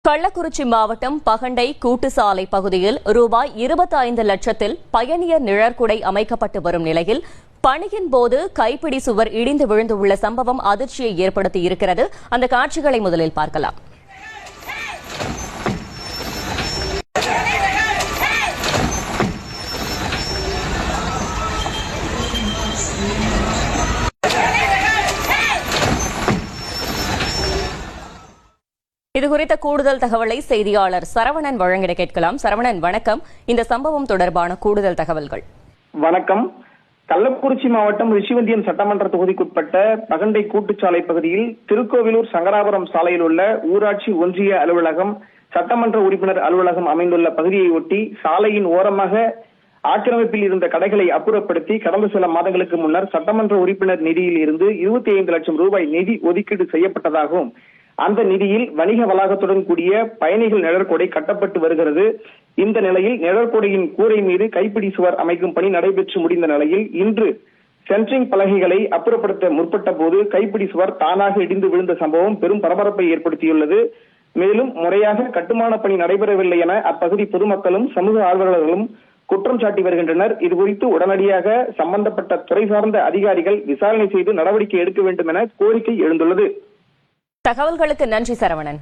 கள்ளக்குறிச்சி மாவட்டம் பகண்டை கூட்டுசாலை பகுதியில் ரூபாய் 25 லட்சத்தில் பயணியர் நிழற்குடை அமைக்கப்பட்டு வரும் நிலையில் பணியின் போது கைப்பிடி சுவர் இடிந்து விழுந்துள்ள சம்பவம் அதிர்ச்சியை ஏற்படுத்தியிருக்கிறது. அந்த காட்சிகளை முதலில் பார்க்கலாம். இதுகுறித்த கூடுதல் தகவலை செய்தியாளர் சரவணன் வழங்கிட கேட்கலாம். சரவணன், வணக்கம். இந்த சம்பவம் தொடர்பான கூடுதல் தகவல்கள். வணக்கம். கள்ளக்குறிச்சி மாவட்டம் ரிஷிவந்தியம் சட்டமன்ற தொகுதிக்குட்பட்ட பகண்டை கூட்டுச்சாலை பகுதியில் திருக்கோவிலூர் சங்கராபுரம் சாலையில் உள்ள ஊராட்சி ஒன்றிய அலுவலகம், சட்டமன்ற உறுப்பினர் அலுவலகம் அமைந்துள்ள பகுதியை ஒட்டி சாலையின் ஓரமாக ஆக்கிரமிப்பில் இருந்த கடைகளை அப்புறப்படுத்தி கடந்த சில மாதங்களுக்கு முன்னர் சட்டமன்ற உறுப்பினர் நிதியில் இருந்து 25 லட்சம் ரூபாய் நிதி ஒதுக்கீடு செய்யப்பட்டதாகவும், அந்த நிதியில் வணிக வளாகத்துடன் கூடிய பயணிகள் நிழற்கொடை கட்டப்பட்டு வருகிறது. இந்த நிலையில் நிழற்கொடையின் கூரை மீது கைப்பிடி சுவர் அமைக்கும் பணி நடைபெற்று முடிந்த நிலையில் இன்று சென்ட்ரிங் பலகைகளை அப்புறப்படுத்த முற்பட்ட போது கைப்பிடி சுவர் தானாக இடிந்து விழுந்த சம்பவம் பெரும் பரபரப்பை ஏற்படுத்தியுள்ளது. மேலும் முறையாக கட்டுமான பணி நடைபெறவில்லை என அப்பகுதி பொதுமக்களும் சமூக ஆர்வலர்களும் குற்றம் சாட்டி வருகின்றனர். இதுகுறித்து உடனடியாக சம்பந்தப்பட்ட துறை சார்ந்த அதிகாரிகள் விசாரணை செய்து நடவடிக்கை எடுக்க வேண்டும் என கோரிக்கை எழுந்துள்ளது. தகவல்களுக்கு நன்றி சரவணன்.